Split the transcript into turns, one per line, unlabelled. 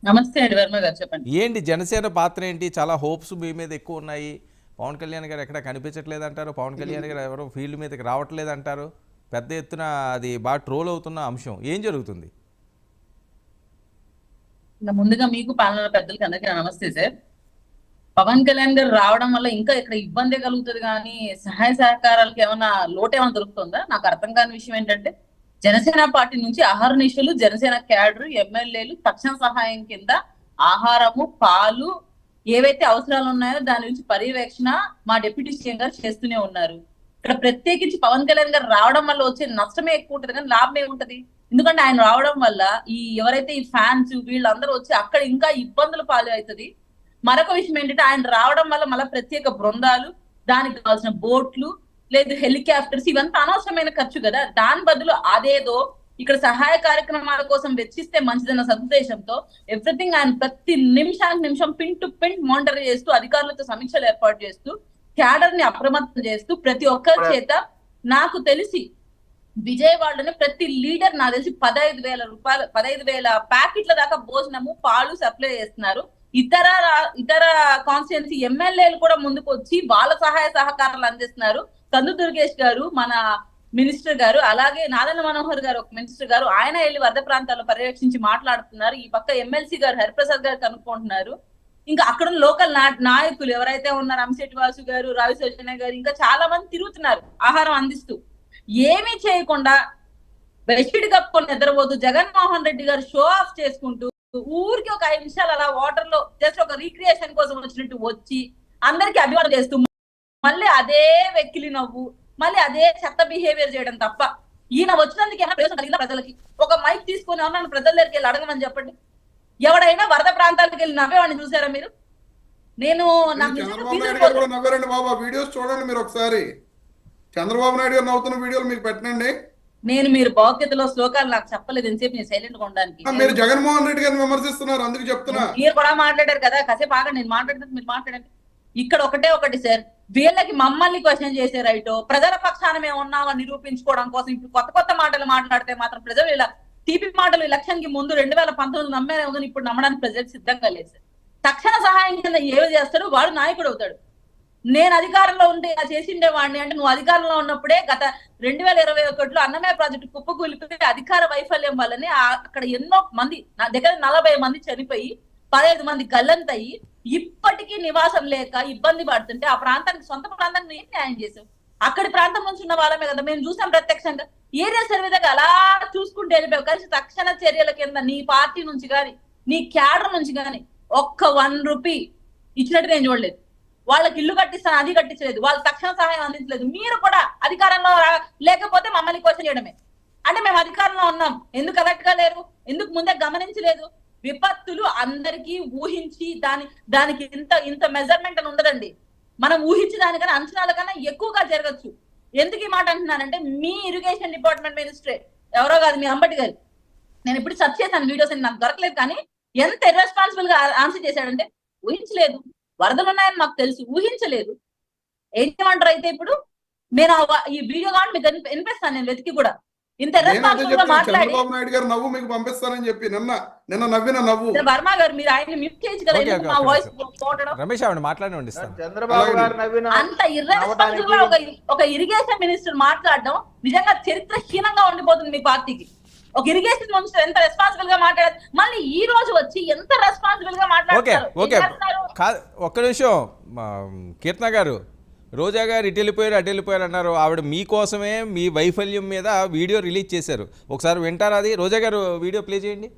నమస్తే అండి వర్మ గారు చెప్పండి.
ఏంటి జనసేన పాత్ర ఏంటి? చాలా హోప్స్ మీ మీద ఎక్కువ ఉన్నాయి. పవన్ కళ్యాణ్ గారు ఎక్కడ కనిపించట్లేదు అంటారు. పవన్ కళ్యాణ్ గారు ఎవరో ఫీల్డ్ మీదకి రావట్లేదు అంటారు. పెద్ద ఎత్తున అది బాగా ట్రోల్ అవుతున్న అంశం. ఏం జరుగుతుంది?
ఇంకా ముందుగా మీకు పాలన పెద్దలకి అందరికీ నా నమస్తే సార్. పవన్ కళ్యాణ్ గారు రావడం వల్ల ఇంకా ఇక్కడ ఇబ్బంది కలుగుతుంది కానీ సహాయ సహకారాలకు ఏమైనా లోటు ఏమైనా దొరుకుతుందా? నాకు అర్థం కాని విషయం ఏంటంటే జనసేన పార్టీ నుంచి అహర్నిశలు జనసేన క్యాడర్ ఎమ్మెల్యేలు తక్షణ సహాయం కింద ఆహారము పాలు ఏవైతే అవసరాలు ఉన్నాయో దాని నుంచి పర్యవేక్షణ మా డిప్యూటీ సీఎం గారు చేస్తూనే ఉన్నారు. ఇక్కడ ప్రత్యేకించి పవన్ కళ్యాణ్ గారు రావడం వల్ల వచ్చే నష్టమే ఎక్కువ ఉంటది కానీ లాభం ఏముంటది? ఎందుకంటే ఆయన రావడం వల్ల ఈ ఎవరైతే ఈ ఫ్యాన్స్ వీళ్ళందరూ వచ్చి అక్కడ ఇంకా ఇబ్బందులు పాలు అవుతుంది. మరొక విషయం ఏంటంటే ఆయన రావడం వల్ల మళ్ళీ ప్రత్యేక బృందాలు, దానికి కావాల్సిన బోట్లు లేదు హెలికాప్టర్స్ ఇవంతా అనవసరమైన ఖర్చు కదా. దాని బదులు అదేదో ఇక్కడ సహాయ కార్యక్రమాల కోసం వెచ్చిస్తే మంచిదన్న సదుద్దేశంతో ఎవ్రీథింగ్ ఆయన ప్రతి నిమిషానికి నిమిషం పిన్ టు పిన్ మానిటర్ చేస్తూ అధికారులతో సమీక్షలు ఏర్పాటు చేస్తూ క్యాడర్ ని అప్రమత్తం చేస్తూ ప్రతి ఒక్కరి చేత నాకు తెలిసి విజయవాడలోనే ప్రతి లీడర్ నాకు తెలిసి 15,000 రూపాయలు 15,000 ప్యాకెట్ల దాకా భోజనము పాలు సప్లై చేస్తున్నారు. ఇతర కాన్స్టిట్యున్సీ ఎమ్మెల్యేలు కూడా ముందుకు వచ్చి వాళ్ళ సహాయ సహకారాలు అందిస్తున్నారు. కందు దుర్గేష్ గారు మన మినిస్టర్ గారు, అలాగే నాదెండ్ల మనోహర్ గారు ఒక మినిస్టర్ గారు, ఆయన వెళ్ళి వరద ప్రాంతాల్లో పర్యవేక్షించి మాట్లాడుతున్నారు. ఈ పక్క ఎమ్మెల్సీ గారు హరిప్రసాద్ గారు కనుక్కుంటున్నారు. ఇంకా అక్కడ లోకల్ నాయకులు ఎవరైతే ఉన్నారు అంశెట్టి వాసు గారు, రావి సౌజన్య గారు, ఇంకా చాలా మంది తిరుగుతున్నారు ఆహారం అందిస్తూ. ఏమీ చేయకుండా బెడ్షీట్ కప్పుకొని నిద్రపోతూ జగన్మోహన్ రెడ్డి గారు షో ఆఫ్ చేసుకుంటూ ఊరికి ఒక 5 నిమిషాలు అలా వాటర్ లో జస్ట్ ఒక రీక్రియేషన్ కోసం వచ్చినట్టు వచ్చి అందరికి అభివాదం చేస్తూ మళ్ళీ అదే వెక్కిలి నవ్వు, మళ్ళీ అదే చెత్త బిహేవియర్ చేయడం తప్ప ఈయన వచ్చినందుకు ఏమైనా ప్రయోజనం కలిగిందా ప్రజలకి? ఒక మైక్ తీసుకొని నన్ను ప్రజల దగ్గరికి వెళ్ళి అడగమని చెప్పండి. ఎవడైనా వరద ప్రాంతాలకు వెళ్ళి నవ్వేవాడిని చూసారా మీరు? నేను
నవ్వారండి బాబా, వీడియోస్ చూడండి మీరు ఒకసారి. చంద్రబాబు నాయుడు గారు నవ్వుతున్న వీడియోలు మీకు పెట్టనండి.
నేను మీరు భౌతికతలో శ్లోకాలు నాకు చెప్పలేదు ఎంతసేపు నేను సైలెంట్ గా ఉండడానికి.
మీరు జగన్మోహన్ రెడ్డి గారిని విమర్శిస్తున్నారు, అందుకు చెప్తున్నా.
మీరు కూడా మాట్లాడారు కదా, కాసేపు ఆగండి, నేను మాట్లాడుతుంది మీరు మాట్లాడండి. ఇక్కడ ఒకటి సార్, వీళ్ళకి మమ్మల్ని క్వశ్చన్ చేసే రైటో ప్రజల పక్షాన మేము ఉన్నామని నిరూపించుకోవడం కోసం ఇప్పుడు కొత్త మాటలు మాట్లాడితే మాత్రం ప్రజలు ఇలా తీపి మాటలు ఎలక్షన్ కి ముందు 2019 నమ్మే ఇప్పుడు నమ్మడానికి ప్రజలకు సిద్ధంగా లేదు సార్. తక్షణ సహాయం కింద ఏమి చేస్తాడు వాడు నాయకుడు అవుతాడు. నేను అధికారంలో ఉంటే చేసిండే వాడిని అంటే నువ్వు అధికారంలో ఉన్నప్పుడే గత 2021లో అన్నమయ్య ప్రాజెక్టు కుప్పకూలిపోయి అధికార వైఫల్యం వల్లనే అక్కడ ఎన్నో మంది నా దగ్గర 40 మంది చనిపోయి 15 మంది గల్లంతయ్యి ఇప్పటికీ నివాసం లేక ఇబ్బంది పడుతుంటే ఆ ప్రాంతానికి సొంత ప్రాంతానికి ఏం న్యాయం చేసావు? అక్కడి ప్రాంతం నుంచి ఉన్న వాళ్ళమే కదా, మేము చూసాం ప్రత్యక్షంగా. ఏరియా సర్వే దగ్గర అలా చూసుకుంటే వెళ్ళిపోయావు. కలిసి తక్షణ చర్యల కింద నీ పార్టీ నుంచి కానీ నీ క్యాడర్ నుంచి కానీ ఒక్క 1 రూపీ ఇచ్చినట్టు నేను చూడలేదు. వాళ్ళకి ఇల్లు కట్టిస్తాను అది కట్టించలేదు, వాళ్ళకి తక్షణ సహాయం అందించలేదు. మీరు కూడా అధికారంలో లేకపోతే మమ్మల్ని క్వశ్చన్ చేయడమే. అంటే మేము అధికారంలో ఉన్నాం, ఎందుకు అలర్ట్ గా లేరు, ఎందుకు ముందే గమనించలేదు? విపత్తులు అందరికీ ఊహించి దానికి ఇంత మెజర్మెంట్ అని ఉండదండి. మనం ఊహించి దానికన్నా అంచనాల కన్నా ఎక్కువగా జరగచ్చు. ఎందుకు ఈ మాట అంటున్నానంటే మీ ఇరిగేషన్ డిపార్ట్మెంట్ మినిస్టరే ఎవరో కాదు, మీ అంబటి గారు. నేను ఇప్పుడు సర్చ్ చేశాను వీడియోస్, నాకు దొరకలేదు. కానీ ఎంత ఇర్రెస్పాన్సిబుల్ గా ఆన్సర్ చేశాడంటే ఊహించలేదు, వరదలు ఉన్నాయని మాకు తెలుసు, ఊహించలేదు. ఏం చేయమంటారు అయితే ఇప్పుడు? నేను ఈ వీడియో కానీ మీకు వినిపిస్తాను, నేను వెతికి కూడా. ఇంత ఇర్రెస్పాన్సిబుల్ గా మాట్లాడి
చంద్రబాబు నాయుడు గారు నవ్వు మీకు పంపిస్తానని చెప్పి నిన్న నవ్విన నవ్వు.
వర్మ గారు మీరు ఆయన మ్యూట్ చేయొచ్చు కదా, మా వాయిస్ పోవడం.
రమేష్ ఆవిడ మాట్లాడి
చంద్రబాబు గారు నవ్విన
అంత ఇర్రెస్పాన్సిబుల్ గా ఒక ఇరిగేషన్ మినిస్టర్ మాట్లాడడం నిజంగా చరిత్రహీనంగా ఉండిపోతుంది మీ పార్టీకి. ఒక ఇరిగేషన్ మినిస్టర్ ఎంత రెస్పాన్సిబుల్ గా మాట్లాడారు, మళ్ళీ ఈ రోజు వచ్చి ఎంత రెస్పాన్సిబుల్ గా మాట్లాడతారు.
ఒక్క నిమిషం కీర్తన గారు, రోజా గారు ఇటు వెళ్ళిపోయారు అన్నారు. ఆవిడ మీకోసమే మీ వైఫల్యం మీద వీడియో రిలీజ్ చేశారు. ఒకసారి వింటారా? అది రోజా గారు వీడియో ప్లే చేయండి.